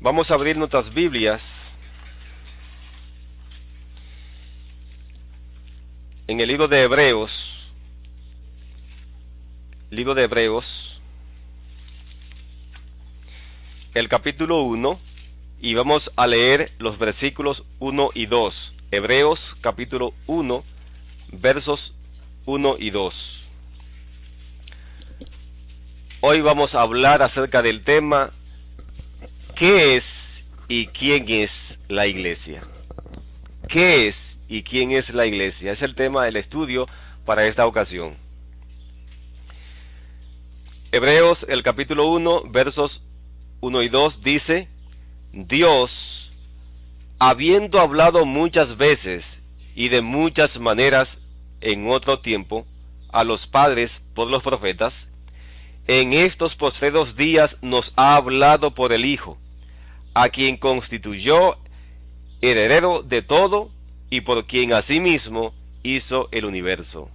Vamos a abrir nuestras Biblias en el libro de Hebreos, el capítulo 1, y vamos a leer los versículos 1 y 2. Hebreos capítulo 1, versos 1 y 2. Hoy vamos a hablar acerca del tema ¿qué es y quién es la iglesia? ¿Qué es y quién es la iglesia? Es el tema del estudio para esta ocasión. Hebreos, el capítulo 1, versos 1 y 2 dice: Dios, habiendo hablado muchas veces y de muchas maneras en otro tiempo a los padres por los profetas, en estos postreros días nos ha hablado por el Hijo, a quien constituyó heredero de todo y por quien asimismo hizo el universo.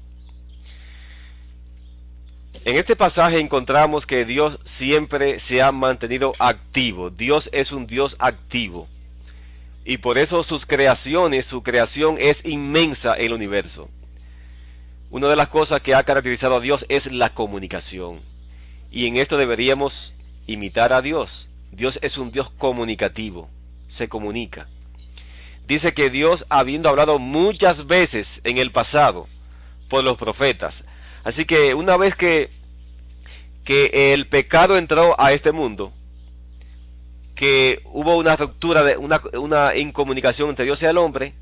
En este pasaje encontramos que Dios siempre se ha mantenido activo. Dios es un Dios activo, y por eso su creación es inmensa en el universo. Una de las cosas que ha caracterizado a Dios es la comunicación, y en esto deberíamos imitar a Dios. Dios es un Dios comunicativo, se comunica. Dice que Dios, habiendo hablado muchas veces en el pasado por los profetas, así que una vez que el pecado entró a este mundo, que hubo una ruptura, una incomunicación entre Dios y el hombre,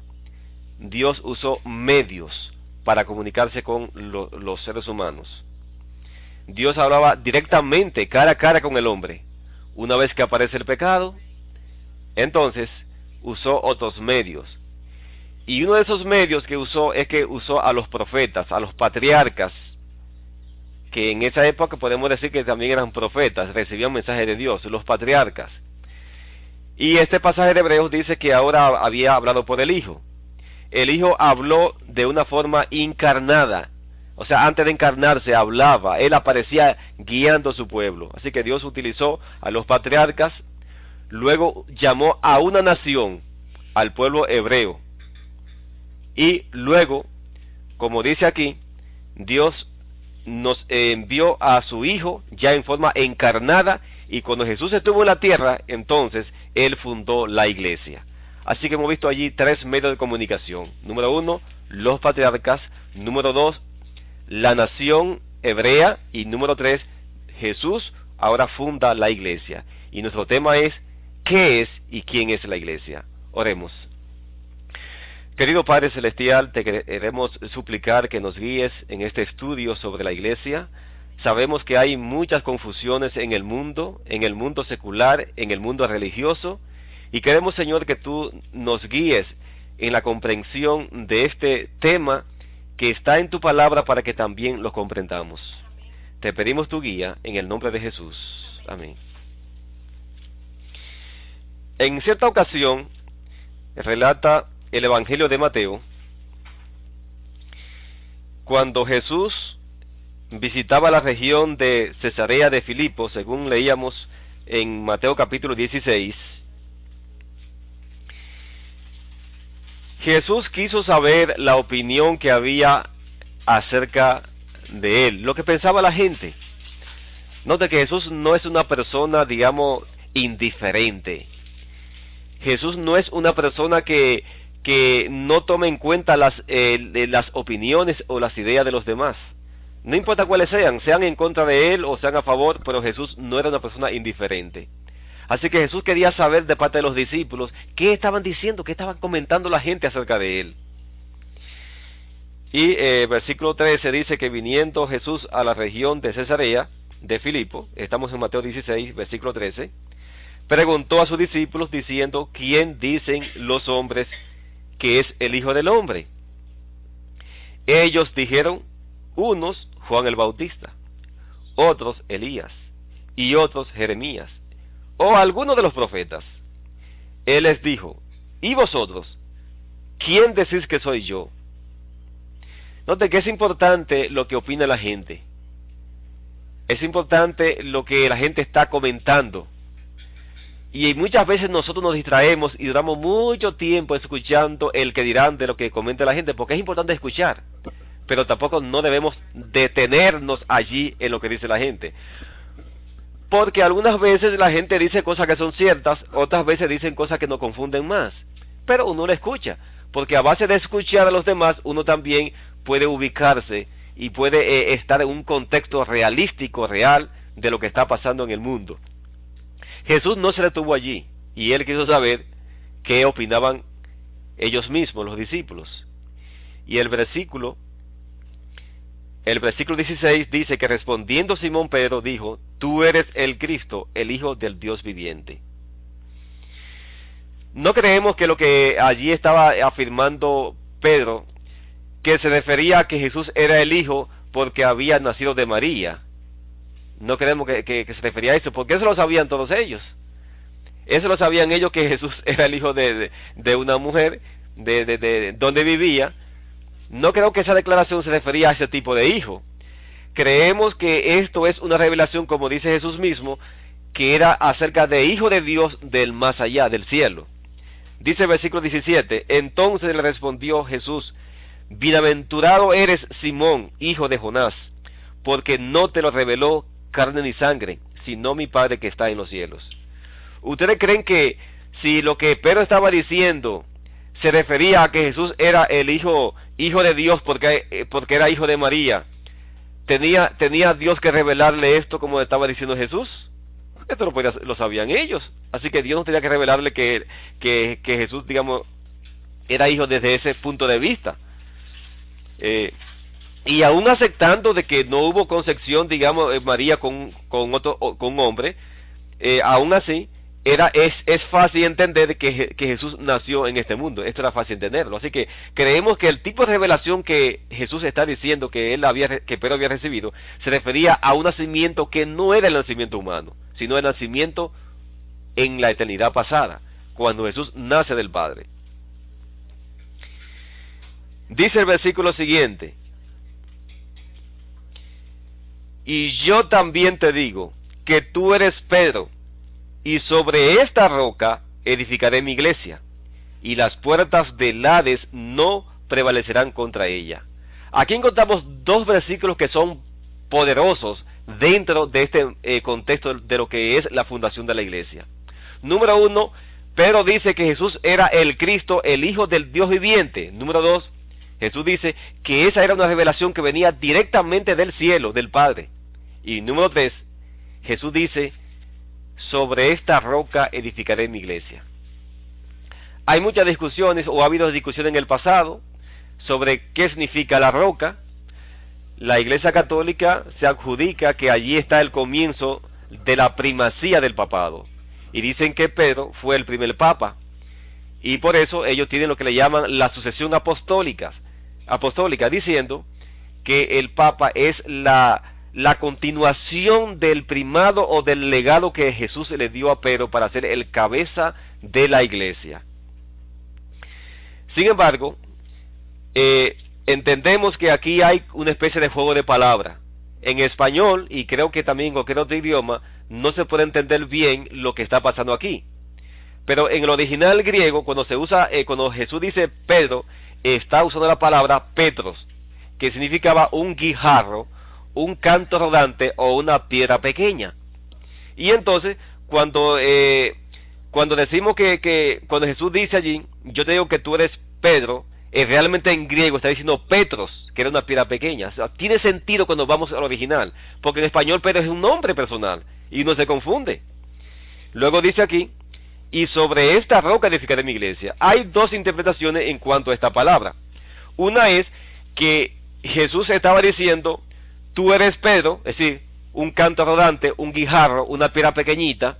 Dios usó medios para comunicarse con los seres humanos. Dios hablaba directamente, cara a cara con el hombre. Una vez que aparece el pecado, entonces usó otros medios. Y uno de esos medios que usó es que usó a los profetas, a los patriarcas, que en esa época podemos decir que también eran profetas, recibían mensajes de Dios, los patriarcas. Y este pasaje de Hebreos dice que ahora había hablado por el Hijo. El Hijo habló de una forma encarnada, o sea, antes de encarnarse hablaba, Él aparecía guiando a su pueblo. Así que Dios utilizó a los patriarcas, luego llamó a una nación, al pueblo hebreo, y luego, como dice aquí, Dios nos envió a su Hijo ya en forma encarnada, y cuando Jesús estuvo en la tierra, entonces Él fundó la iglesia. Así que hemos visto allí tres medios de comunicación. Número 1, los patriarcas. Número 2, la nación hebrea. Y número 3, Jesús ahora funda la iglesia. Y nuestro tema es ¿qué es y quién es la iglesia? Oremos. Querido Padre Celestial, te queremos suplicar que nos guíes en este estudio sobre la iglesia. Sabemos que hay muchas confusiones en el mundo secular, en el mundo religioso, y queremos, Señor, que tú nos guíes en la comprensión de este tema que está en tu palabra para que también lo comprendamos. Te pedimos tu guía en el nombre de Jesús. Amén. En cierta ocasión, relata el Evangelio de Mateo, cuando Jesús visitaba la región de Cesarea de Filipo, según leíamos en Mateo capítulo 16, Jesús quiso saber la opinión que había acerca de él, lo que pensaba la gente. Note que Jesús no es una persona, digamos, indiferente. Jesús no es una persona que no tome en cuenta las opiniones o las ideas de los demás. No importa cuáles sean en contra de él o sean a favor, pero Jesús no era una persona indiferente. Así que Jesús quería saber de parte de los discípulos qué estaban diciendo, qué estaban comentando la gente acerca de él. Y versículo 13 dice que viniendo Jesús a la región de Cesarea de Filipo, estamos en Mateo 16, versículo 13, preguntó a sus discípulos diciendo: ¿quién dicen los hombres que es el Hijo del Hombre? Ellos dijeron: unos Juan el Bautista, otros Elías, y otros Jeremías, o alguno de los profetas. Él les dijo: ¿y vosotros? ¿Quién decís que soy yo? Note que es importante lo que opina la gente. Es importante lo que la gente está comentando. Y muchas veces nosotros nos distraemos y duramos mucho tiempo escuchando el que dirán de lo que comenta la gente, porque es importante escuchar, pero tampoco no debemos detenernos allí en lo que dice la gente. Porque algunas veces la gente dice cosas que son ciertas, otras veces dicen cosas que nos confunden más, pero uno la escucha, porque a base de escuchar a los demás, uno también puede ubicarse y puede estar en un contexto realístico, real, de lo que está pasando en el mundo. Jesús no se detuvo allí, y él quiso saber qué opinaban ellos mismos, los discípulos. Y el versículo 16 dice que respondiendo Simón Pedro dijo: tú eres el Cristo, el Hijo del Dios viviente. No creemos que lo que allí estaba afirmando Pedro, que se refería a que Jesús era el Hijo porque había nacido de María. No creemos que se refería a eso, porque eso lo sabían todos ellos. Eso lo sabían ellos, que Jesús era el hijo de una mujer, de donde vivía. No creo que esa declaración se refería a ese tipo de hijo. Creemos que esto es una revelación, como dice Jesús mismo, que era acerca de hijo de Dios del más allá, del cielo. Dice el versículo 17, entonces le respondió Jesús: bienaventurado eres Simón, hijo de Jonás, porque no te lo reveló carne ni sangre, sino mi Padre que está en los cielos. ¿Ustedes creen que si lo que Pedro estaba diciendo se refería a que Jesús era el hijo de Dios porque era hijo de María, tenía Dios que revelarle esto como estaba diciendo Jesús? Esto lo sabían ellos, así que Dios no tenía que revelarle que Jesús, digamos, era hijo desde ese punto de vista. Y aún aceptando de que no hubo concepción, digamos, María con un hombre, aún así es fácil entender que Jesús nació en este mundo. Esto era fácil entenderlo. Así que creemos que el tipo de revelación que Jesús está diciendo que Pedro había recibido se refería a un nacimiento que no era el nacimiento humano, sino el nacimiento en la eternidad pasada, cuando Jesús nace del Padre. Dice el versículo siguiente: y yo también te digo que tú eres Pedro, y sobre esta roca edificaré mi iglesia, y las puertas del Hades no prevalecerán contra ella. Aquí encontramos dos versículos que son poderosos dentro de este contexto de lo que es la fundación de la iglesia. Número uno, Pedro dice que Jesús era el Cristo, el Hijo del Dios viviente. Número dos, Jesús dice que esa era una revelación que venía directamente del cielo, del Padre. Y número 3, Jesús dice: sobre esta roca edificaré mi iglesia. Hay muchas discusiones, o ha habido discusiones en el pasado, sobre qué significa la roca. La Iglesia Católica se adjudica que allí está el comienzo de la primacía del papado, y dicen que Pedro fue el primer papa, y por eso ellos tienen lo que le llaman la sucesión apostólica, diciendo que el papa es la continuación del primado o del legado que Jesús le dio a Pedro para ser el cabeza de la iglesia. Sin embargo, entendemos que aquí hay una especie de juego de palabras. En español, y creo que también en cualquier otro idioma, no se puede entender bien lo que está pasando aquí. Pero en el original griego, cuando Jesús dice Pedro, está usando la palabra Petros, que significaba un guijarro, un canto rodante o una piedra pequeña. Y entonces, cuando decimos cuando Jesús dice allí, yo te digo que tú eres Pedro, realmente en griego está diciendo Petros, que era una piedra pequeña. O sea, tiene sentido cuando vamos al original, porque en español Pedro es un nombre personal y no se confunde. Luego dice aquí: y sobre esta roca edificaré mi iglesia. Hay dos interpretaciones en cuanto a esta palabra. Una es que Jesús estaba diciendo: tú eres Pedro, es decir, un canto rodante, un guijarro, una piedra pequeñita,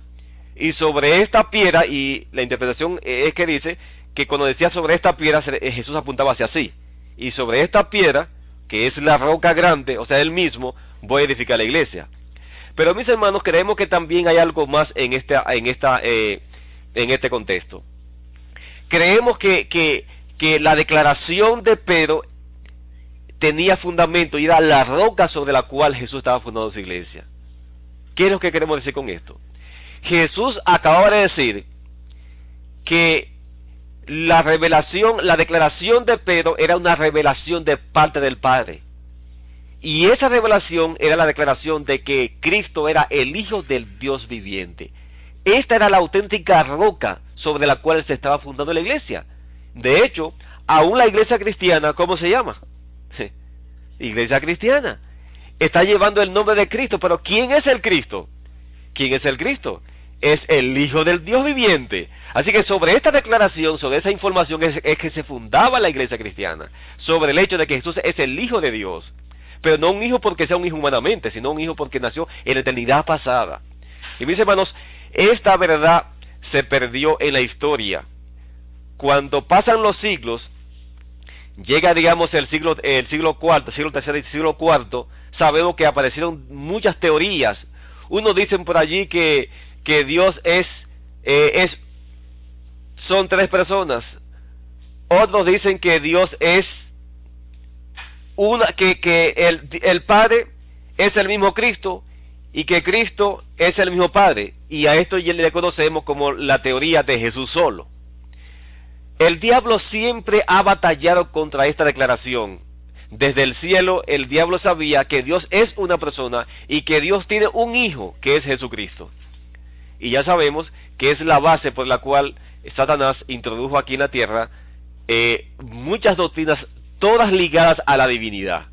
y sobre esta piedra, y la interpretación es que dice que cuando decía sobre esta piedra, Jesús apuntaba hacia sí, y sobre esta piedra, que es la roca grande, o sea, él mismo, voy a edificar la iglesia. Pero mis hermanos, creemos que también hay algo más en este contexto. Creemos que la declaración de Pedro tenía fundamento y era la roca sobre la cual Jesús estaba fundando su iglesia. ¿Qué es lo que queremos decir con esto? Jesús acababa de decir que la revelación, la declaración de Pedro era una revelación de parte del Padre. Y esa revelación era la declaración de que Cristo era el Hijo del Dios viviente. Esta era la auténtica roca sobre la cual se estaba fundando la iglesia. De hecho, aún la iglesia cristiana, ¿cómo se llama? Iglesia cristiana. Está llevando el nombre de Cristo, pero ¿quién es el Cristo? ¿Quién es el Cristo? Es el Hijo del Dios viviente. Así que sobre esta declaración, sobre esa información es que se fundaba la iglesia cristiana, sobre el hecho de que Jesús es el Hijo de Dios, pero no un hijo porque sea un hijo humanamente, sino un hijo porque nació en la eternidad pasada. Y mis hermanos, esta verdad se perdió en la historia. Cuando pasan los siglos, llega, digamos, el siglo IV, siglo III y siglo IV, sabemos que aparecieron muchas teorías. Unos dicen por allí que Dios son tres personas. Otros dicen que Dios es que el Padre es el mismo Cristo y que Cristo es el mismo Padre. Y a esto ya le conocemos como la teoría de Jesús solo. El diablo siempre ha batallado contra esta declaración. Desde el cielo el diablo sabía que Dios es una persona y que Dios tiene un hijo que es Jesucristo. Y ya sabemos que es la base por la cual Satanás introdujo aquí en la tierra muchas doctrinas, todas ligadas a la divinidad.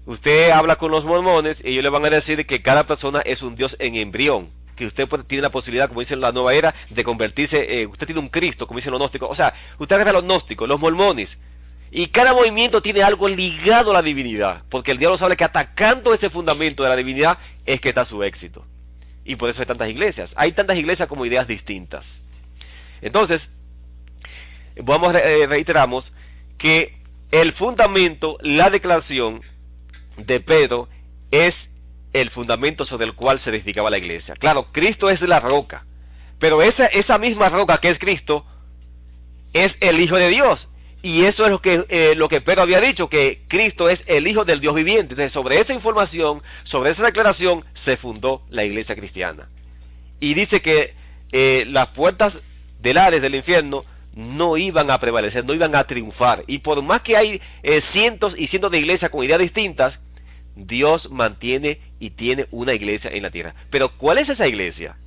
Usted habla con los mormones y ellos le van a decir que cada persona es un Dios en embrión, que usted tiene la posibilidad, como dicen la nueva era, de convertirse, usted tiene un Cristo, como dicen los gnósticos. O sea, usted agarra a los gnósticos, los mormones, y cada movimiento tiene algo ligado a la divinidad, porque el diablo sabe que atacando ese fundamento de la divinidad es que está su éxito. Y por eso hay tantas iglesias. Hay tantas iglesias como ideas distintas. Entonces, reiteramos que el fundamento, la declaración de Pedro es el fundamento sobre el cual se edificaba la iglesia. Claro, Cristo es la roca, pero esa misma roca que es Cristo es el Hijo de Dios. Y eso es lo que Pedro había dicho, que Cristo es el Hijo del Dios viviente. Entonces, sobre esa información, sobre esa declaración, se fundó la iglesia cristiana. Y dice que las puertas del Hades, del infierno, no iban a prevalecer, no iban a triunfar. Y por más que hay cientos y cientos de iglesias con ideas distintas, Dios mantiene y tiene una iglesia en la tierra. Pero ¿cuál es esa iglesia?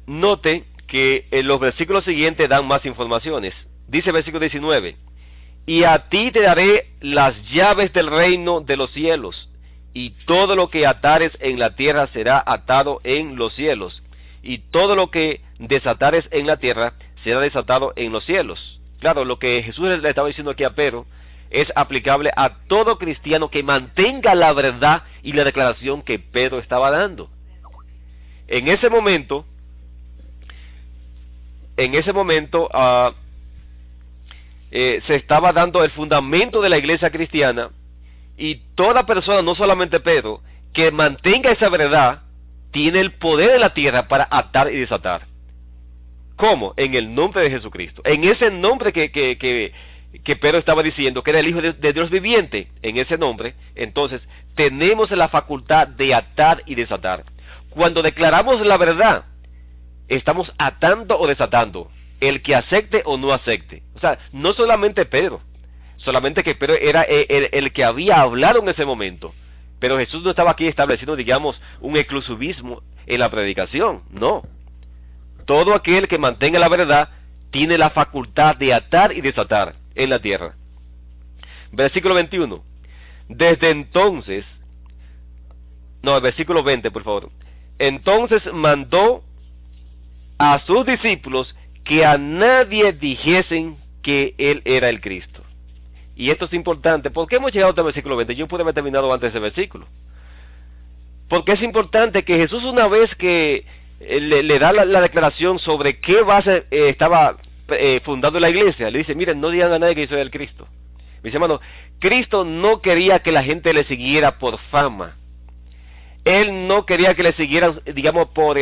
Note que en los versículos siguientes dan más informaciones. Dice el versículo 19: y a ti te daré las llaves del reino de los cielos, y todo lo que atares en la tierra será atado en los cielos, y todo lo que desatares en la tierra será desatado en los cielos. Claro, lo que Jesús le estaba diciendo aquí a Pedro es aplicable a todo cristiano que mantenga la verdad y la declaración que Pedro estaba dando. En ese momento se estaba dando el fundamento de la iglesia cristiana, y toda persona, no solamente Pedro, que mantenga esa verdad, tiene el poder de la tierra para atar y desatar. ¿Cómo? En el nombre de Jesucristo. En ese nombre que Pedro estaba diciendo, que era el Hijo de Dios viviente, en ese nombre, entonces, tenemos la facultad de atar y desatar. Cuando declaramos la verdad, estamos atando o desatando, el que acepte o no acepte. O sea, no solamente Pedro, solamente que Pedro era el que había hablado en ese momento. Pero Jesús no estaba aquí estableciendo, digamos, un exclusivismo en la predicación, no. Todo aquel que mantenga la verdad tiene la facultad de atar y desatar en la tierra. Versículo 21. Desde entonces, no, el versículo 20, por favor. Entonces mandó a sus discípulos que a nadie dijesen que él era el Cristo. Y esto es importante. ¿Por qué hemos llegado hasta el versículo 20? Yo pude haber terminado antes de ese versículo. Porque es importante que Jesús, una vez que le da la declaración sobre qué base estaba fundando la iglesia, le dice: miren, no digan a nadie que yo soy el Cristo. Mis hermanos, Cristo no quería que la gente le siguiera por fama. Él no quería que le siguieran, digamos, por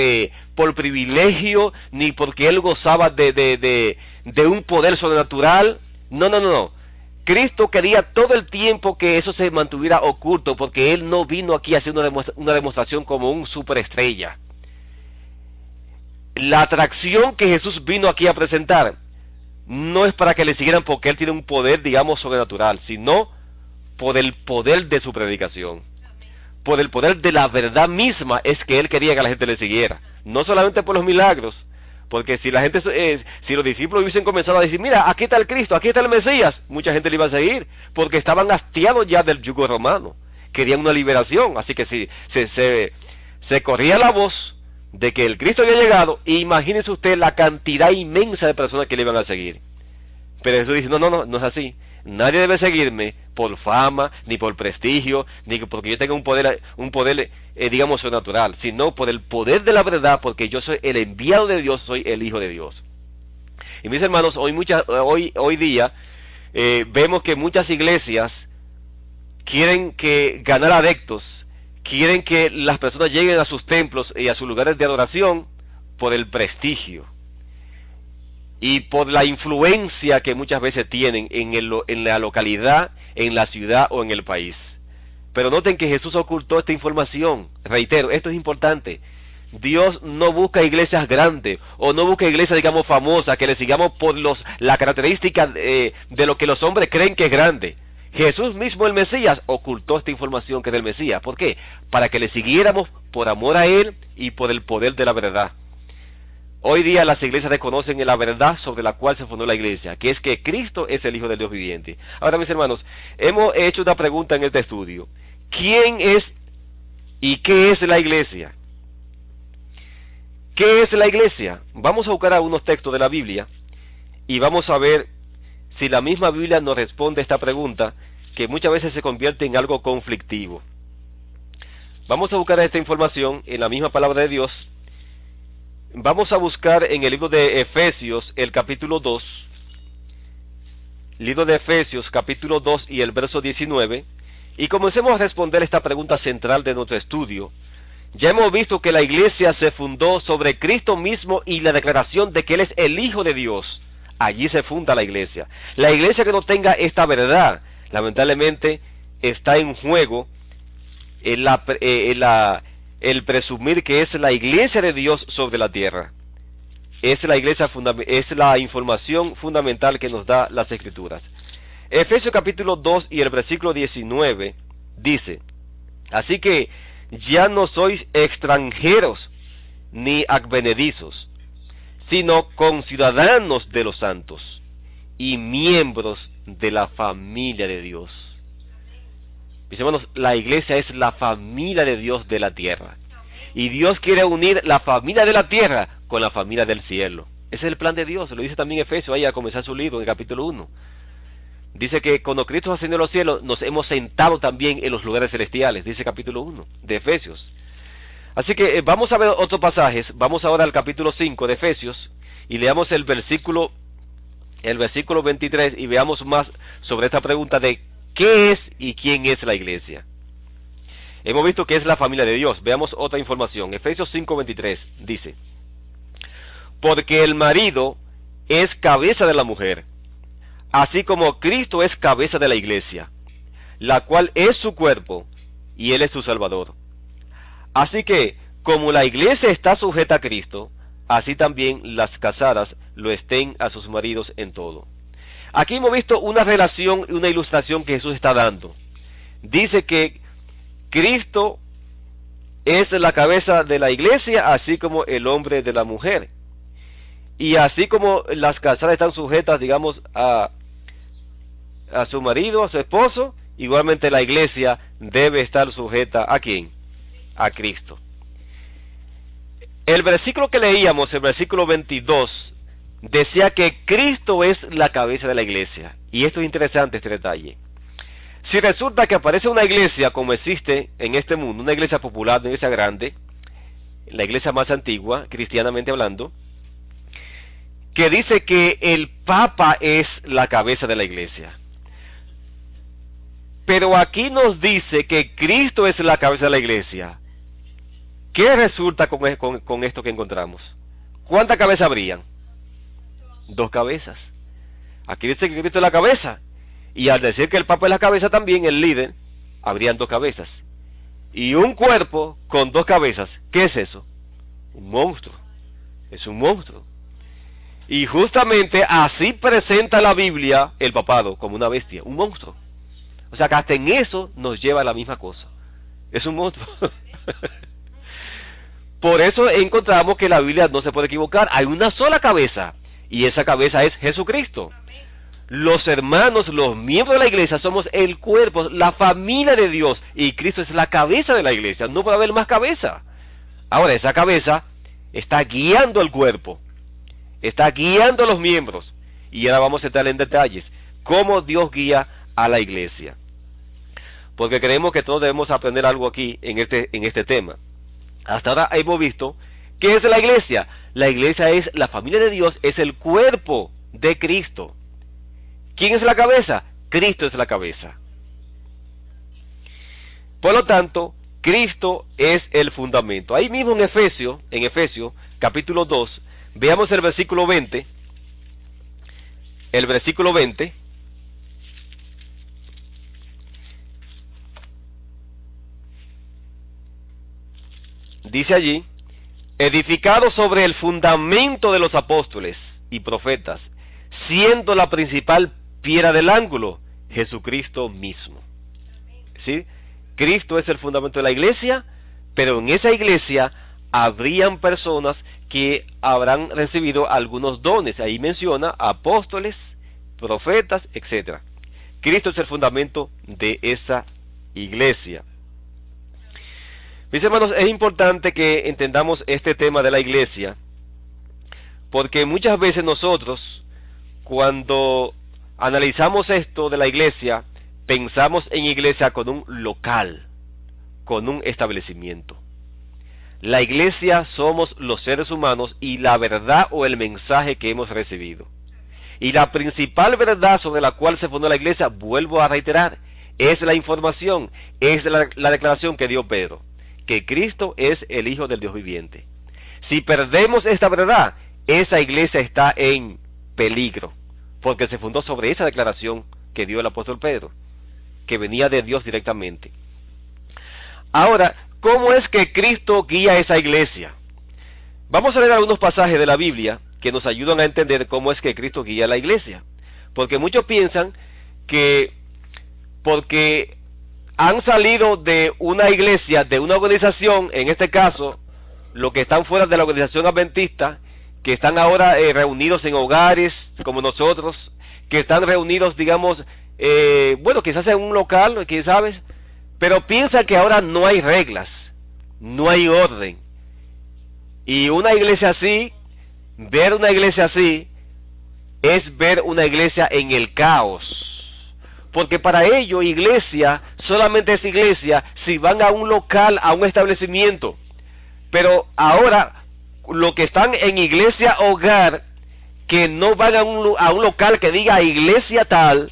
privilegio, ni porque él gozaba de un poder sobrenatural. No. Cristo quería todo el tiempo que eso se mantuviera oculto, porque Él no vino aquí a hacer una demostración como un superestrella. La atracción que Jesús vino aquí a presentar no es para que le siguieran porque Él tiene un poder, digamos, sobrenatural, sino por el poder de su predicación. Por el poder de la verdad misma es que Él quería que la gente le siguiera. No solamente por los milagros, porque si la gente, si los discípulos hubiesen comenzado a decir, mira, aquí está el Cristo, aquí está el Mesías, mucha gente le iba a seguir, porque estaban hastiados ya del yugo romano, querían una liberación, así que si se corría la voz de que el Cristo había llegado, imagínense usted la cantidad inmensa de personas que le iban a seguir. Pero Jesús dice, no es así. Nadie debe seguirme por fama, ni por prestigio, ni porque yo tenga un poder, digamos, sobrenatural, sino por el poder de la verdad, porque yo soy el enviado de Dios, soy el Hijo de Dios. Y mis hermanos, hoy día vemos que muchas iglesias quieren ganar adeptos, quieren que las personas lleguen a sus templos y a sus lugares de adoración por el prestigio y por la influencia que muchas veces tienen en la localidad, en la ciudad o en el país. Pero noten que Jesús ocultó esta información. Reitero, esto es importante. Dios no busca iglesias grandes, o no busca iglesias, digamos, famosas, que le sigamos por la característica de lo que los hombres creen que es grande. Jesús mismo, el Mesías, ocultó esta información que es del Mesías. ¿Por qué? Para que le siguiéramos por amor a Él y por el poder de la verdad. Hoy día las iglesias desconocen la verdad sobre la cual se fundó la iglesia, que es que Cristo es el Hijo del Dios viviente. Ahora, mis hermanos, hemos hecho una pregunta en este estudio. ¿Quién es y qué es la iglesia? ¿Qué es la iglesia? Vamos a buscar algunos textos de la Biblia y vamos a ver si la misma Biblia nos responde esta pregunta, que muchas veces se convierte en algo conflictivo. Vamos a buscar esta información en la misma palabra de Dios. Vamos a buscar en el libro de Efesios, el capítulo 2, libro de Efesios, capítulo 2 y el verso 19, y comencemos a responder esta pregunta central de nuestro estudio. Ya hemos visto que la iglesia se fundó sobre Cristo mismo y la declaración de que Él es el Hijo de Dios. Allí se funda la iglesia. La iglesia que no tenga esta verdad, lamentablemente, está en juego el presumir que es la iglesia de Dios sobre la tierra. Es la información fundamental que nos da las Escrituras. Efesios capítulo 2 y el versículo 19 dice: así que ya no sois extranjeros ni advenedizos, sino conciudadanos de los santos y miembros de la familia de Dios. Mis hermanos, la iglesia es la familia de Dios de la tierra. Y Dios quiere unir la familia de la tierra con la familia del cielo. Ese es el plan de Dios, lo dice también Efesios, ahí a comenzar su libro, en el capítulo 1. Dice que cuando Cristo ascendió a los cielos, nos hemos sentado también en los lugares celestiales, dice capítulo 1 de Efesios. Así que vamos a ver otros pasajes. Vamos ahora al capítulo 5 de Efesios y leamos el versículo 23 y veamos más sobre esta pregunta de ¿qué es y quién es la iglesia? Hemos visto que es la familia de Dios. Veamos otra información. Efesios 5:23 dice: porque el marido es cabeza de la mujer, así como Cristo es cabeza de la iglesia, la cual es su cuerpo, y Él es su Salvador. Así que, como la iglesia está sujeta a Cristo, así también las casadas lo estén a sus maridos en todo. Aquí hemos visto una relación, una ilustración que Jesús está dando. Dice que Cristo es la cabeza de la iglesia, así como el hombre de la mujer. Y así como las casadas están sujetas, digamos, a su marido, a su esposo, igualmente la iglesia debe estar sujeta ¿a quién? A Cristo. El versículo que leíamos, el versículo 22, decía que Cristo es la cabeza de la iglesia. Y esto es interesante, este detalle. Si resulta que aparece una iglesia como existe en este mundo, una iglesia popular, una iglesia grande, la iglesia más antigua, cristianamente hablando, que dice que el Papa es la cabeza de la iglesia. Pero aquí nos dice que Cristo es la cabeza de la iglesia. ¿Qué resulta con esto que encontramos? ¿Cuántas cabezas habrían? 2 cabezas. Aquí dice que Cristo es la cabeza. Y al decir que el Papa es la cabeza también, el líder, habrían dos cabezas. Y un cuerpo con dos cabezas, ¿qué es eso? Un monstruo. Es un monstruo. Y justamente así presenta la Biblia el papado, como una bestia, un monstruo. O sea que hasta en eso nos lleva a la misma cosa. Es un monstruo. Por eso encontramos que la Biblia no se puede equivocar. Hay una sola cabeza, y esa cabeza es Jesucristo. Los hermanos, los miembros de la iglesia, somos el cuerpo, la familia de Dios, y Cristo es la cabeza de la iglesia. No puede haber más cabeza. Ahora, esa cabeza está guiando al cuerpo, está guiando a los miembros, y ahora vamos a entrar en detalles, cómo Dios guía a la iglesia. Porque creemos que todos debemos aprender algo aquí en este tema. Hasta ahora hemos visto, ¿qué es la iglesia? La iglesia es la familia de Dios, es el cuerpo de Cristo. ¿Quién es la cabeza? Cristo es la cabeza. Por lo tanto, Cristo es el fundamento. Ahí mismo en Efesios, capítulo 2, veamos el versículo 20. El versículo 20. Dice allí, edificado sobre el fundamento de los apóstoles y profetas, siendo la principal piedra del ángulo, Jesucristo mismo. ¿Sí? Cristo es el fundamento de la iglesia, pero en esa iglesia habrían personas que habrán recibido algunos dones. Ahí menciona apóstoles, profetas, etc. Cristo es el fundamento de esa iglesia. Mis hermanos, es importante que entendamos este tema de la iglesia, porque muchas veces nosotros, cuando analizamos esto de la iglesia, pensamos en iglesia con un local, con un establecimiento. La iglesia somos los seres humanos y la verdad o el mensaje que hemos recibido. Y la principal verdad sobre la cual se fundó la iglesia, vuelvo a reiterar, es la información, es la declaración que dio Pedro, que Cristo es el Hijo del Dios viviente. Si perdemos esta verdad, esa iglesia está en peligro, porque se fundó sobre esa declaración que dio el apóstol Pedro, que venía de Dios directamente. Ahora, ¿cómo es que Cristo guía a esa iglesia? Vamos a leer algunos pasajes de la Biblia que nos ayudan a entender cómo es que Cristo guía a la iglesia, porque muchos piensan que porque han salido de una iglesia, de una organización, en este caso, los que están fuera de la organización adventista, que están ahora reunidos en hogares como nosotros, que están reunidos, digamos, bueno, quizás en un local, quién sabe, pero piensan que ahora no hay reglas, no hay orden. Y una iglesia así, ver una iglesia así, es ver una iglesia en el caos. Porque para ello, iglesia, solamente es iglesia si van a un local, a un establecimiento. Pero ahora, los que están en iglesia hogar, que no van a un local que diga iglesia tal,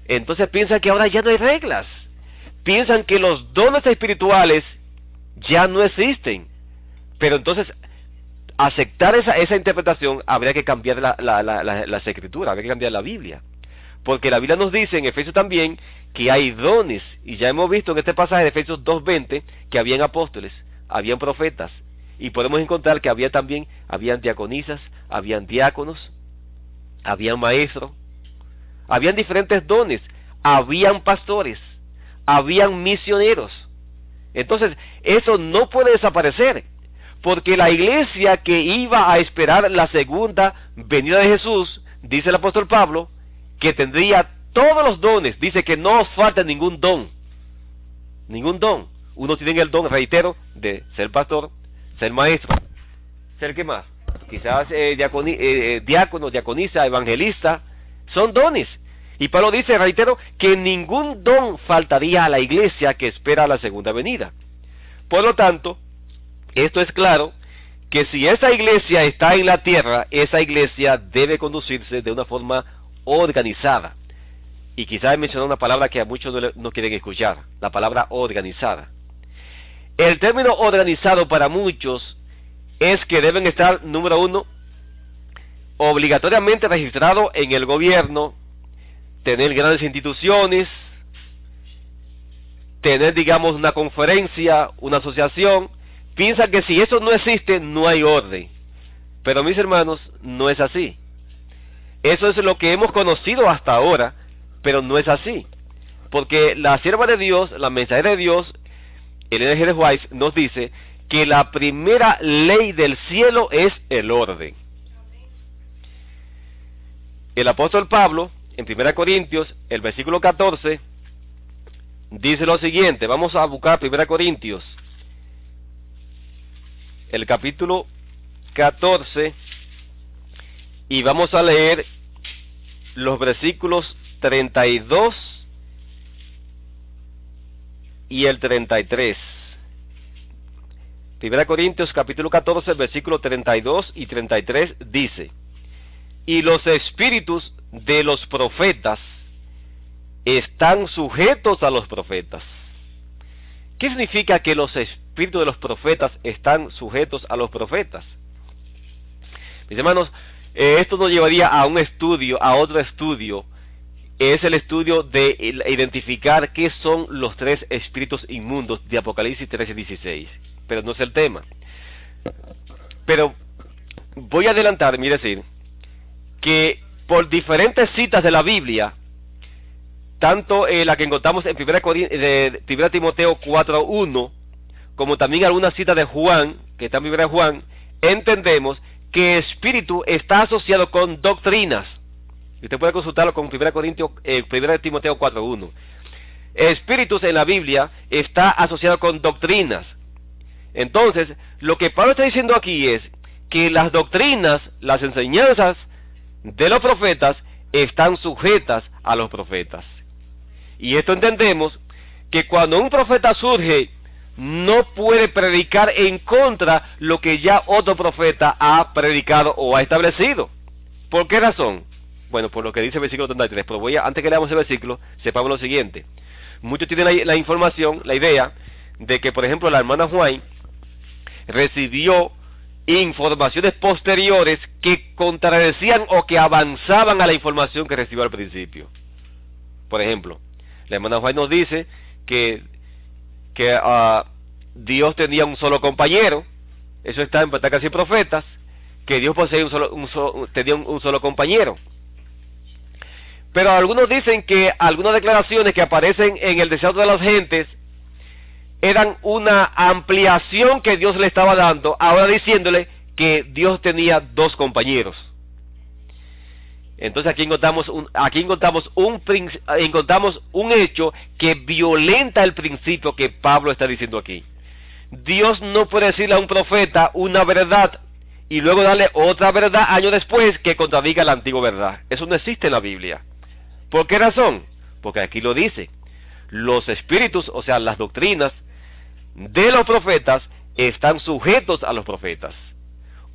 entonces piensan que ahora ya no hay reglas. Piensan que los dones espirituales ya no existen. Pero entonces, aceptar esa interpretación, habría que cambiar las escrituras, habría que cambiar la Biblia. Porque la Biblia nos dice en Efesios también que hay dones, y ya hemos visto en este pasaje de Efesios 2:20 que habían apóstoles, habían profetas, y podemos encontrar que habían diaconisas, habían diáconos, habían maestros, habían diferentes dones, habían pastores, habían misioneros. Entonces, eso no puede desaparecer, porque la iglesia que iba a esperar la segunda venida de Jesús, dice el apóstol Pablo, que tendría todos los dones, dice que no os falta ningún don. Ningún don. Uno tiene el don, reitero, de ser pastor, ser maestro, ser qué más, quizás diácono, diaconisa, evangelista, son dones. Y Pablo dice, reitero, que ningún don faltaría a la iglesia que espera la segunda venida. Por lo tanto, esto es claro, que si esa iglesia está en la tierra, esa iglesia debe conducirse de una forma organizada. Y quizás he mencionado una palabra que a muchos no quieren escuchar, la palabra organizada. El término organizado para muchos es que deben estar, número uno, obligatoriamente registrados en el gobierno, tener grandes instituciones, tener, digamos, una conferencia, una asociación. Piensan que si eso no existe, no hay orden. Pero mis hermanos, no es así. Eso es lo que hemos conocido hasta ahora, pero no es así. Porque la sierva de Dios, la mensajera de Dios, Ellen G. White, nos dice que la primera ley del cielo es el orden. El apóstol Pablo, en 1 Corintios, el versículo 14, dice lo siguiente. Vamos a buscar 1 Corintios, el capítulo 14, y vamos a leer los versículos 32 y el 33. 1 Corintios capítulo 14, versículos 32 y 33 dice: y los espíritus de los profetas están sujetos a los profetas. ¿Qué significa que los espíritus de los profetas están sujetos a los profetas? Mis hermanos, esto nos llevaría a un estudio, a otro estudio. Es el estudio de identificar qué son los tres espíritus inmundos de Apocalipsis 13:16. Pero no es el tema. Pero voy a adelantarme y decir que por diferentes citas de la Biblia, tanto la que encontramos en 1 Timoteo 4:1, como también algunas citas de Juan, que está en 1 Juan, entendemos que espíritu está asociado con doctrinas. Usted puede consultarlo con 1 Timoteo 4:1. Espíritus en la Biblia está asociado con doctrinas. Entonces, lo que Pablo está diciendo aquí es que las doctrinas, las enseñanzas de los profetas están sujetas a los profetas. Y esto entendemos que cuando un profeta surge, no puede predicar en contra lo que ya otro profeta ha predicado o ha establecido. ¿Por qué razón? Bueno, por lo que dice el versículo 33. Pero antes que leamos el versículo, sepamos lo siguiente. Muchos tienen la información, la idea, de que, por ejemplo, la hermana Juan recibió informaciones posteriores que contradecían o que avanzaban a la información que recibió al principio. Por ejemplo, la hermana White nos dice que Dios tenía un solo compañero. Eso está en Patriarcas y Profetas, que Dios poseía tenía un solo compañero. Pero algunos dicen que algunas declaraciones que aparecen en el Deseado de las Gentes eran una ampliación que Dios le estaba dando, ahora diciéndole que Dios tenía dos compañeros. Entonces aquí encontramos un hecho que violenta el principio que Pablo está diciendo aquí. Dios no puede decirle a un profeta una verdad y luego darle otra verdad años después que contradiga la antigua verdad. Eso no existe en la Biblia. ¿Por qué razón? Porque aquí lo dice. Los espíritus, o sea, las doctrinas de los profetas están sujetos a los profetas.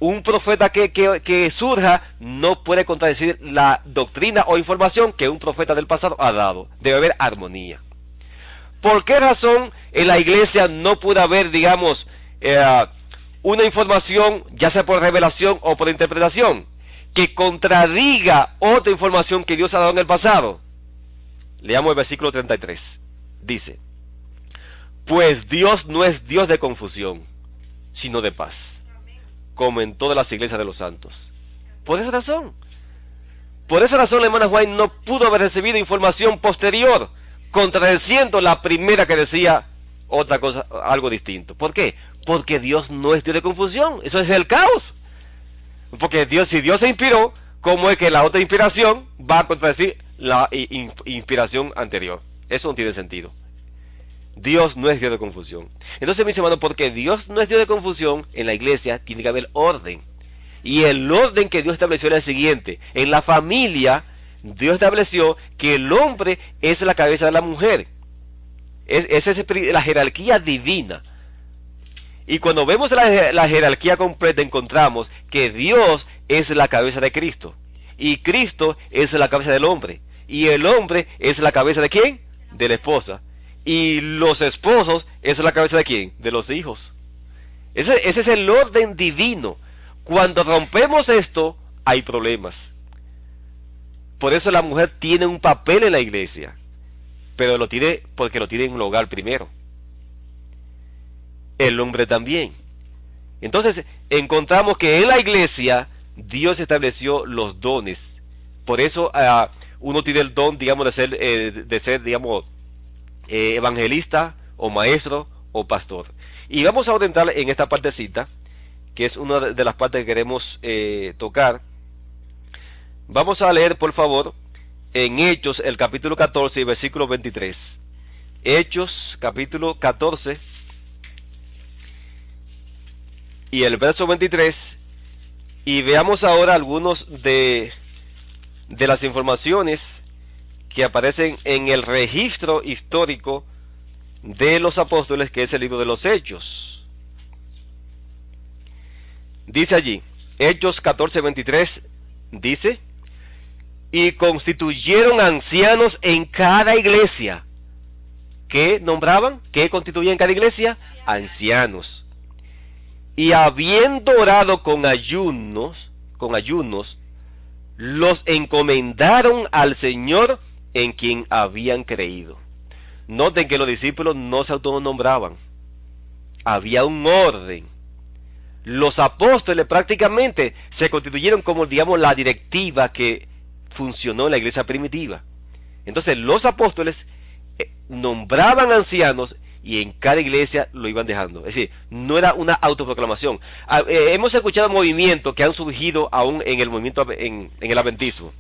Un profeta que surja no puede contradecir la doctrina o información que un profeta del pasado ha dado. Debe haber armonía. ¿Por qué razón en la iglesia no puede haber, digamos, una información, ya sea por revelación o por interpretación, que contradiga otra información que Dios ha dado en el pasado? Leamos el versículo 33. Dice: pues Dios no es Dios de confusión, sino de paz, como en todas las iglesias de los santos. Por esa razón la hermana White no pudo haber recibido información posterior, contradeciendo la primera que decía otra cosa, algo distinto. ¿Por qué? Porque Dios no es Dios de confusión. Eso es el caos. Porque si Dios se inspiró, ¿cómo es que la otra inspiración va a contradecir la inspiración anterior? Eso no tiene sentido. Dios no es Dios de confusión. Entonces, mis hermanos, porque Dios no es Dios de confusión, en la iglesia tiene que haber orden. Y el orden que Dios estableció era el siguiente: en la familia, Dios estableció que el hombre es la cabeza de la mujer. Esa es la jerarquía divina. Y cuando vemos la jerarquía completa, encontramos que Dios es la cabeza de Cristo. Y Cristo es la cabeza del hombre. Y el hombre es la cabeza de ¿quién? De la esposa. Y los esposos es la cabeza de ¿quién? De los hijos. Ese es el orden divino. Cuando rompemos esto, hay problemas. Por eso la mujer tiene un papel en la iglesia, pero lo tiene porque lo tiene en un hogar primero. El hombre también. Entonces encontramos que en la iglesia Dios estableció los dones. Por eso uno tiene el don, digamos, de ser digamos, evangelista o maestro o pastor. Y vamos a orientar en esta partecita, que es una de las partes que queremos tocar. Vamos a leer, por favor, en Hechos, el capítulo 14 y versículo 23. Hechos, capítulo 14 y el verso 23, y veamos ahora algunos de las informaciones que aparecen en el registro histórico de los apóstoles, que es el libro de los Hechos. Dice allí, Hechos 14:23, dice: y constituyeron ancianos en cada iglesia. ¿Qué nombraban? ¿Qué constituían en cada iglesia? Ancianos. Y habiendo orado con ayunos, los encomendaron al Señor en quien habían creído. Noten que los discípulos no se autonombraban. Había un orden. Los apóstoles prácticamente se constituyeron como, digamos, la directiva que funcionó en la iglesia primitiva. Entonces los apóstoles nombraban ancianos y en cada iglesia lo iban dejando. Es decir, no era una autoproclamación. Hemos escuchado movimientos que han surgido aún en el movimiento, en el adventismo.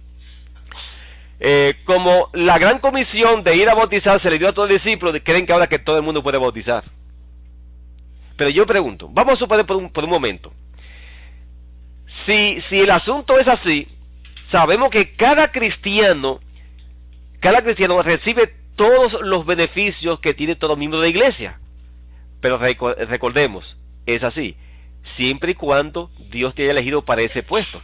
Como la gran comisión de ir a bautizar se le dio a todos los discípulos, creen que ahora que todo el mundo puede bautizar. Pero yo pregunto, vamos a suponer por un momento, si el asunto es así, sabemos que cada cristiano recibe todos los beneficios que tiene todo miembro de la iglesia. Pero recordemos, es así, siempre y cuando Dios te haya elegido para ese puesto.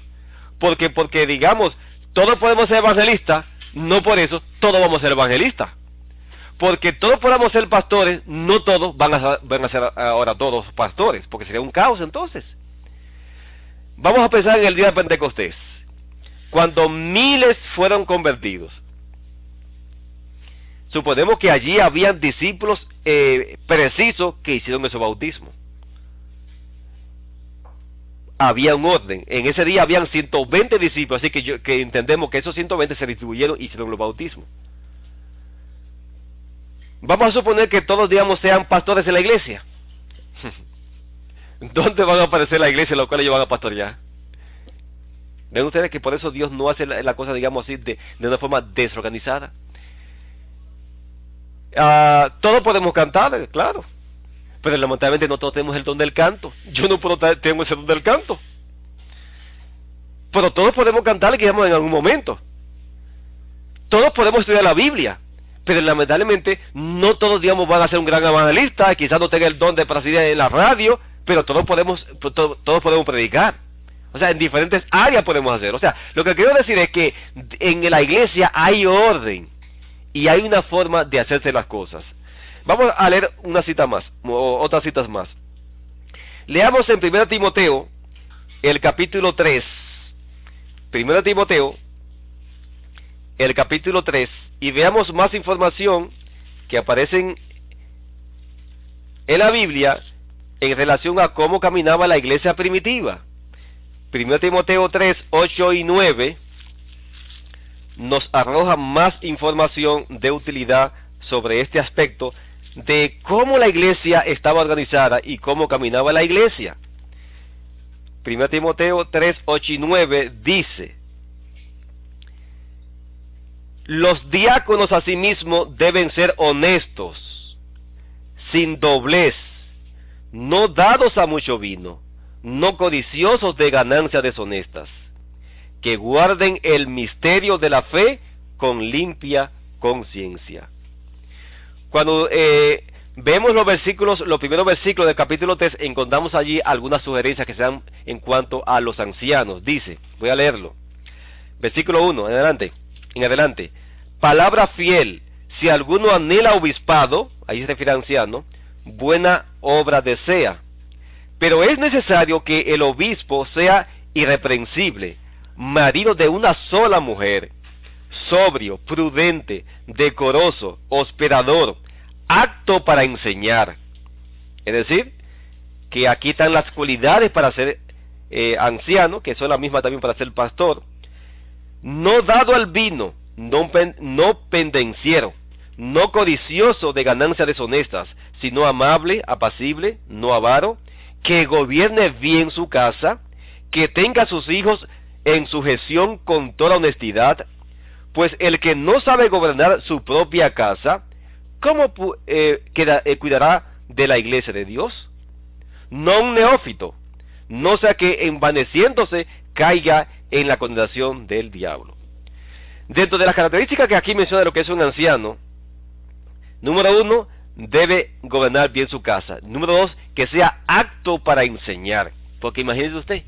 Porque digamos, todos podemos ser evangelistas, no por eso todos vamos a ser evangelistas. Porque todos podamos ser pastores, no todos van a ser ahora todos pastores, porque sería un caos entonces. Vamos a pensar en el día de Pentecostés, cuando miles fueron convertidos. Suponemos que allí habían discípulos precisos que hicieron ese bautismo. Había un orden. En ese día habían 120 discípulos, así que entendemos que esos 120 se distribuyeron y hicieron los bautismos. Vamos a suponer que todos, digamos, sean pastores en la iglesia. ¿Dónde van a aparecer la iglesia en la cual ellos van a pastorear? ¿Ven ustedes que por eso Dios no hace la cosa, digamos así, de una forma desorganizada? Todos podemos cantar, claro, pero lamentablemente no todos tenemos el don del canto. Yo no tengo ese don del canto, pero todos podemos cantar, digamos, en algún momento. Todos podemos estudiar la Biblia, pero lamentablemente no todos, digamos, van a ser un gran evangelista. Quizás no tenga el don de presidir en la radio, pero todos podemos predicar. O sea, en diferentes áreas podemos hacer. O sea, lo que quiero decir es que en la iglesia hay orden y hay una forma de hacerse las cosas. Vamos a leer una cita más, o otras citas más. Leamos en 1 Timoteo, el capítulo 3. 1 Timoteo, el capítulo 3, y veamos más información que aparecen en la Biblia en relación a cómo caminaba la iglesia primitiva. 1 Timoteo 3, 8 y 9 nos arroja más información de utilidad sobre este aspecto de cómo la iglesia estaba organizada y cómo caminaba la iglesia. 1 Timoteo 3, 8 y 9 dice: los diáconos asimismo deben ser honestos, sin doblez, no dados a mucho vino, no codiciosos de ganancias deshonestas, que guarden el misterio de la fe con limpia conciencia. Cuando vemos los primeros versículos del capítulo 3, encontramos allí algunas sugerencias que se dan en cuanto a los ancianos. Dice, voy a leerlo, versículo 1, en adelante: palabra fiel, si alguno anhela obispado, ahí se refiere a anciano, buena obra desea. Pero es necesario que el obispo sea irreprensible, marido de una sola mujer, sobrio, prudente, decoroso, hospedador, apto para enseñar. Es decir, que aquí están las cualidades para ser anciano, que son las mismas también para ser pastor. No dado al vino, no pendenciero, no codicioso de ganancias deshonestas, sino amable, apacible, no avaro, que gobierne bien su casa, que tenga a sus hijos en sujeción con toda honestidad, pues el que no sabe gobernar su propia casa, ¿cómo cuidará de la iglesia de Dios? No un neófito, no sea que envaneciéndose caiga en la condenación del diablo. Dentro de las características que aquí menciona de lo que es un anciano, número 1, debe gobernar bien su casa. Número 2, que sea apto para enseñar. Porque imagínese usted,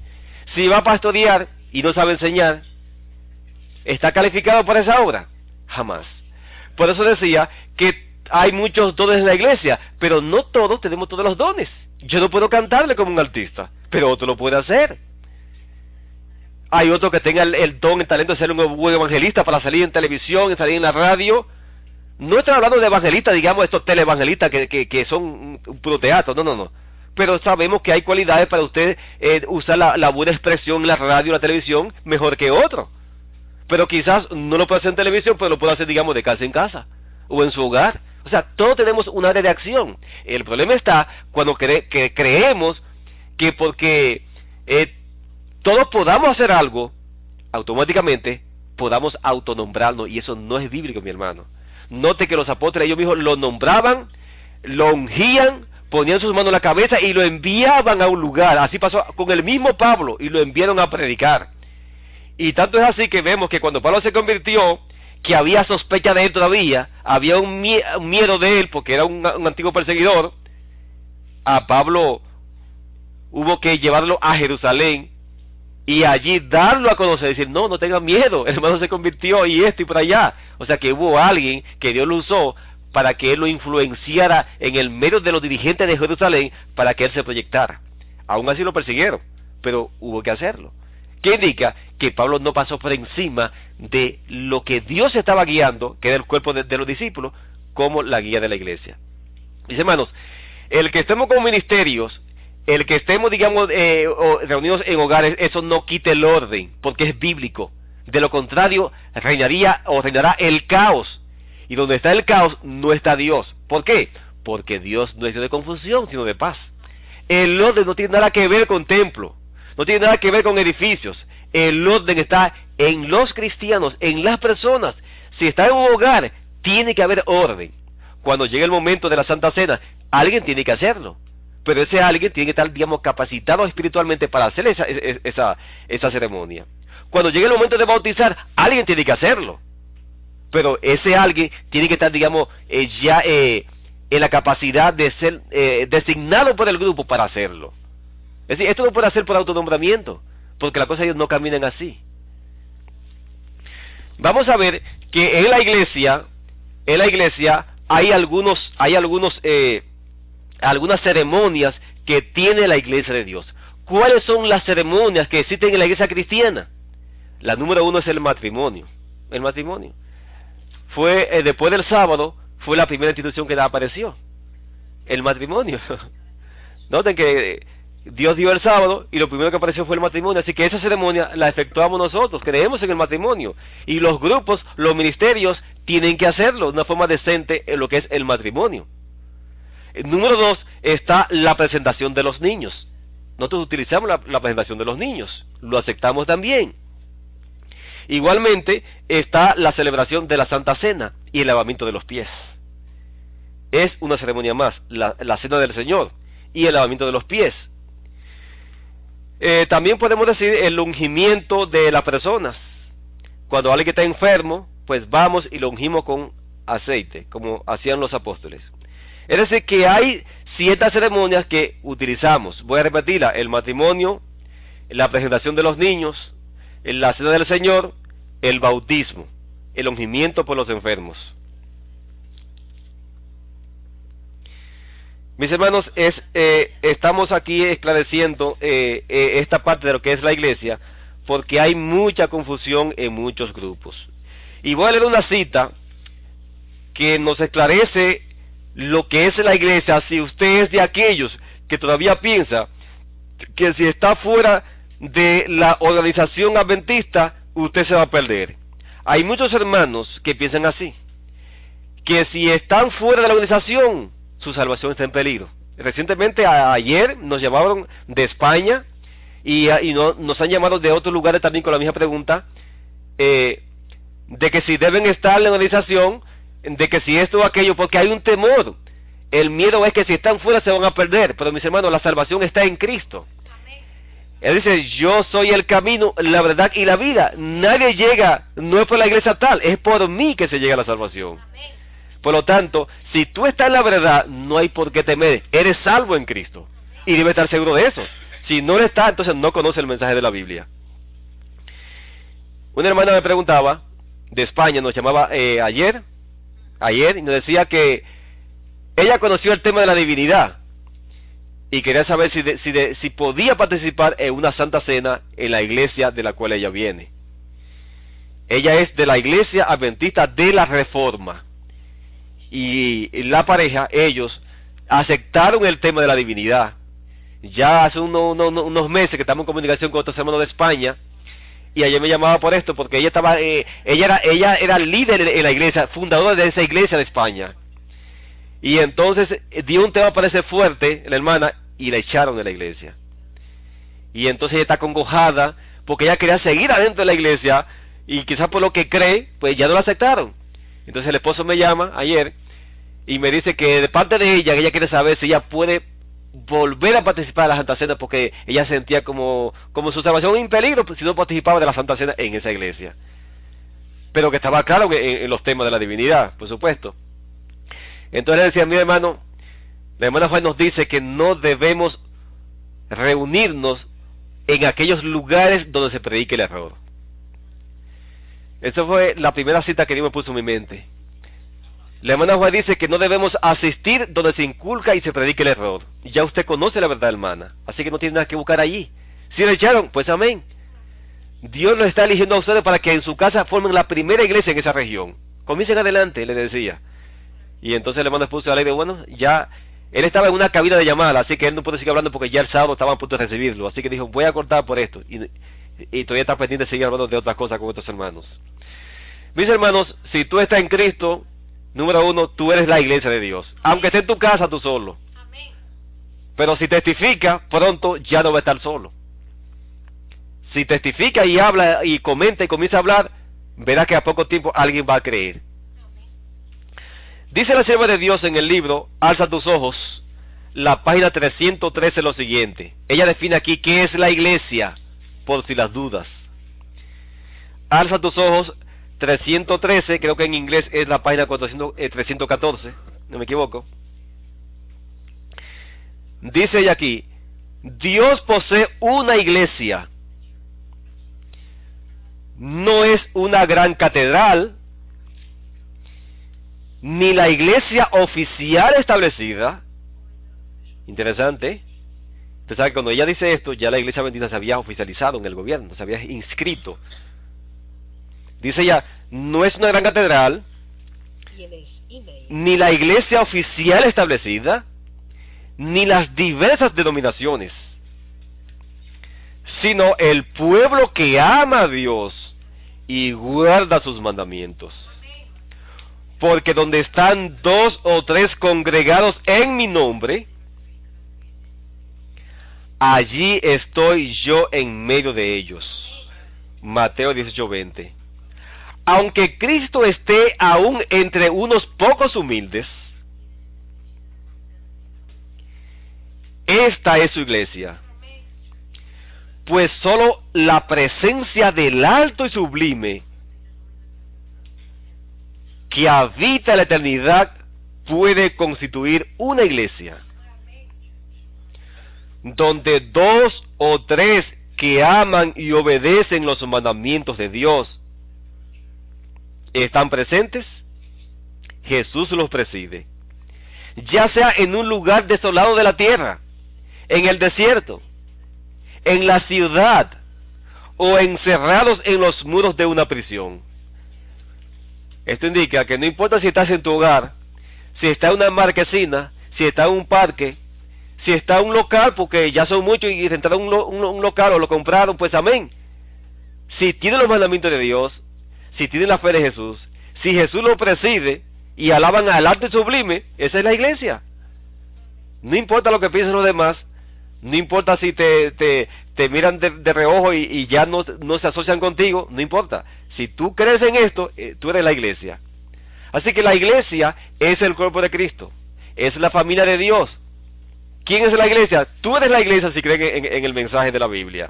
si va a pastorear y no sabe enseñar, ¿está calificado para esa obra? Jamás. Por eso decía que hay muchos dones en la iglesia, pero no todos tenemos todos los dones. Yo no puedo cantarle como un artista, pero otro lo puede hacer. Hay otro que tenga el don, el talento de ser un buen evangelista para salir en televisión, salir en la radio. No estoy hablando de evangelistas, digamos, estos televangelistas que son un puro teatro, no. Pero sabemos que hay cualidades para usted usar la buena expresión en la radio, en la televisión, mejor que otro. Pero quizás no lo puede hacer en televisión, pero lo puede hacer, digamos, de casa en casa, o en su hogar. O sea, todos tenemos un área de acción. El problema está cuando creemos que porque todos podamos hacer algo, automáticamente podamos autonombrarnos, y eso no es bíblico, mi hermano. Note que los apóstoles ellos mismos lo nombraban, lo ungían, ponían sus manos en la cabeza y lo enviaban a un lugar. Así pasó con el mismo Pablo, y lo enviaron a predicar. Y tanto es así que vemos que cuando Pablo se convirtió, que había sospecha de él todavía, había un miedo de él, porque era un antiguo perseguidor. A Pablo hubo que llevarlo a Jerusalén, y allí darlo a conocer, decir, no tengan miedo, el hermano se convirtió, y esto y por allá. O sea que hubo alguien que Dios lo usó para que él lo influenciara en el medio de los dirigentes de Jerusalén, para que él se proyectara. Aún así lo persiguieron, pero hubo que hacerlo. ¿Qué indica? Que Pablo no pasó por encima de lo que Dios estaba guiando, que era el cuerpo de los discípulos, como la guía de la iglesia. Mis hermanos, el que estemos con ministerios, el que estemos, digamos, reunidos en hogares, eso no quita el orden, porque es bíblico. De lo contrario, reinará el caos. Y donde está el caos, no está Dios. ¿Por qué? Porque Dios no es Dios de confusión, sino de paz. El orden no tiene nada que ver con templo, no tiene nada que ver con edificios. El orden está en los cristianos, en las personas. Si está en un hogar, tiene que haber orden. Cuando llegue el momento de la Santa Cena, alguien tiene que hacerlo. Pero ese alguien tiene que estar, digamos, capacitado espiritualmente para hacer esa ceremonia. Cuando llegue el momento de bautizar, alguien tiene que hacerlo. Pero ese alguien tiene que estar, digamos, ya en la capacidad de ser designado por el grupo para hacerlo. Es decir, esto no puede hacer por autonombramiento, porque las cosas no caminan así. Vamos a ver que en la iglesia hay algunas ceremonias que tiene la iglesia de Dios. ¿Cuáles son las ceremonias que existen en la iglesia cristiana? La número 1 es el matrimonio. El matrimonio fue, después del sábado, fue la primera institución que apareció. El matrimonio. Noten que Dios dio el sábado y lo primero que apareció fue el matrimonio. Así que esa ceremonia la efectuamos nosotros. Creemos en el matrimonio. Y los grupos, los ministerios, tienen que hacerlo de una forma decente en lo que es el matrimonio. Número 2 está la presentación de los niños. Nosotros utilizamos la presentación de los niños. Lo aceptamos también. Igualmente está la celebración de la Santa Cena y el lavamiento de los pies. Es una ceremonia más, la Cena del Señor y el lavamiento de los pies. También podemos decir el ungimiento de las personas. Cuando alguien está enfermo, pues vamos y lo ungimos con aceite, como hacían los apóstoles. Es decir, que hay ciertas ceremonias que utilizamos. Voy a repetirla: el matrimonio, la presentación de los niños, la Cena del Señor, el bautismo, el ungimiento por los enfermos. Mis hermanos, estamos aquí esclareciendo esta parte de lo que es la iglesia, porque hay mucha confusión en muchos grupos. Y voy a leer una cita que nos esclarece lo que es la iglesia, si usted es de aquellos que todavía piensa que si está fuera de la organización adventista, usted se va a perder. Hay muchos hermanos que piensan así, que si están fuera de la organización, su salvación está en peligro. Recientemente, ayer, nos llamaron de España y nos han llamado de otros lugares también con la misma pregunta, de que si deben estar en la organización, de que si esto o aquello, porque hay un temor. El miedo es que si están fuera se van a perder, pero mis hermanos, la salvación está en Cristo. Él dice, yo soy el camino, la verdad y la vida. Nadie llega, no es por la iglesia tal, es por mí que se llega a la salvación. Por lo tanto, si tú estás en la verdad, no hay por qué temer, eres salvo en Cristo. Y debes estar seguro de eso. Si no lo está, entonces no conoce el mensaje de la Biblia. Una hermana me preguntaba, de España, nos llamaba ayer, y nos decía que ella conoció el tema de la divinidad y quería saber si podía participar en una santa cena en la iglesia de la cual ella viene. Ella es de la iglesia adventista de la Reforma, y la pareja, ellos aceptaron el tema de la divinidad. Ya hace unos meses que estamos en comunicación con otros hermanos de España, y ayer me llamaba por esto, porque ella estaba, ella era líder en la iglesia, fundadora de esa iglesia de España. Y entonces dio un tema parece fuerte, la hermana, y la echaron de la iglesia. Y entonces ella está congojada, porque ella quería seguir adentro de la iglesia, y quizás por lo que cree, pues ya no la aceptaron. Entonces el esposo me llama ayer, y me dice que de parte de ella quiere saber si ella puede volver a participar de la Santa Cena, porque ella sentía como su salvación en peligro si no participaba de la Santa Cena en esa iglesia. Pero que estaba claro que en los temas de la divinidad, por supuesto. Entonces le decía, mi hermano, la hermana Juan nos dice que no debemos reunirnos en aquellos lugares donde se predique el error. Esa fue la primera cita que Dios me puso en mi mente. La hermana Juan dice que no debemos asistir donde se inculca y se predique el error. Y ya usted conoce la verdad, hermana, así que no tiene nada que buscar allí. Si le echaron, pues amén. Dios lo está eligiendo a ustedes para que en su casa formen la primera iglesia en esa región. Comiencen adelante, le decía. Y entonces el hermano puso alegre, bueno, ya él estaba en una cabina de llamada, así que él no puede seguir hablando porque ya el sábado estaban a punto de recibirlo. Así que dijo, voy a cortar por esto. Y todavía está pendiente de seguir hablando de otras cosas con otros hermanos. Mis hermanos, si tú estás en Cristo, número uno, tú eres la iglesia de Dios. Aunque estés en tu casa tú solo. Pero si testifica, pronto ya no va a estar solo. Si testifica y habla y comenta y comienza a hablar, verá que a poco tiempo alguien va a creer. Dice la sierva de Dios en el libro Alza tus ojos, la página 313, lo siguiente. Ella define aquí qué es la iglesia, por si las dudas. Alza tus ojos, 313, creo que en inglés es la página 314, no me equivoco. Dice ella aquí, Dios posee una iglesia. No es una gran catedral, ni la iglesia oficial establecida. Interesante. Usted sabe que cuando ella dice esto, ya la iglesia adventista se había oficializado en el gobierno, se había inscrito. Dice ella, no es una gran catedral, ni la iglesia oficial establecida, ni las diversas denominaciones, sino el pueblo que ama a Dios y guarda sus mandamientos. Porque donde están 2 o 3 congregados en mi nombre, allí estoy yo en medio de ellos. Mateo 18:20. Aunque Cristo esté aún entre unos pocos humildes, esta es su iglesia. Pues solo la presencia del alto y sublime que habita la eternidad puede constituir una iglesia donde 2 o 3 que aman y obedecen los mandamientos de Dios están presentes. Jesús los preside, ya sea en un lugar desolado de la tierra, en el desierto, en la ciudad o encerrados en los muros de una prisión. Esto indica que no importa si estás en tu hogar, si está en una marquesina, si está en un parque, si está en un local, porque ya son muchos y rentaron un local o lo compraron, pues amén. Si tienen los mandamientos de Dios, si tienen la fe de Jesús, si Jesús lo preside y alaban al alto y sublime, esa es la iglesia. No importa lo que piensen los demás, no importa si te miran de reojo y ya no se asocian contigo, no importa. Si tú crees en esto, tú eres la iglesia. Así que la iglesia es el cuerpo de Cristo, es la familia de Dios. ¿Quién es la iglesia? Tú eres la iglesia si crees en el mensaje de la Biblia.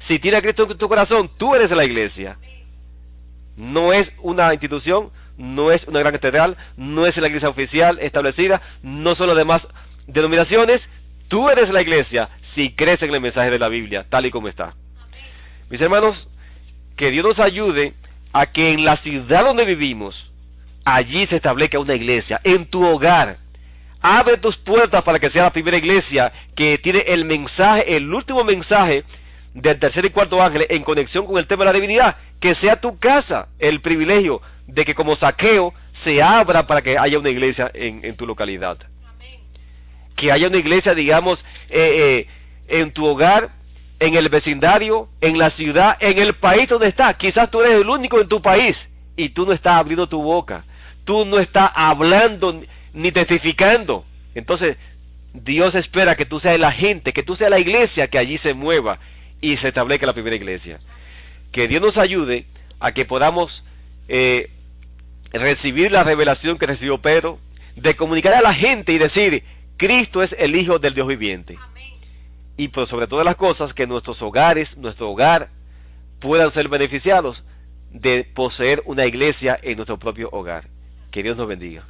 Si tienes a Cristo en tu corazón, tú eres la iglesia. No es una institución, no es una gran catedral, no es la iglesia oficial establecida, no son las demás denominaciones. Tú eres la iglesia si crees en el mensaje de la Biblia, tal y como está. Mis hermanos, que Dios nos ayude a que en la ciudad donde vivimos, allí se establezca una iglesia, en tu hogar. Abre tus puertas para que sea la primera iglesia que tiene el mensaje, el último mensaje del tercer y cuarto ángel en conexión con el tema de la divinidad. Que sea tu casa el privilegio de que como Zaqueo se abra para que haya una iglesia en tu localidad. Amén. Que haya una iglesia, digamos, en tu hogar, en el vecindario, en la ciudad, en el país donde estás. Quizás tú eres el único en tu país y tú no estás abriendo tu boca, tú no estás hablando ni testificando. Entonces Dios espera que tú seas la gente, que tú seas la iglesia que allí se mueva y se establezca la primera iglesia. Que Dios nos ayude a que podamos recibir la revelación que recibió Pedro, de comunicar a la gente y decir: Cristo es el Hijo del Dios viviente. Amén. Y por sobre todas las cosas, que nuestros hogares, nuestro hogar, puedan ser beneficiados de poseer una iglesia en nuestro propio hogar. Que Dios nos bendiga.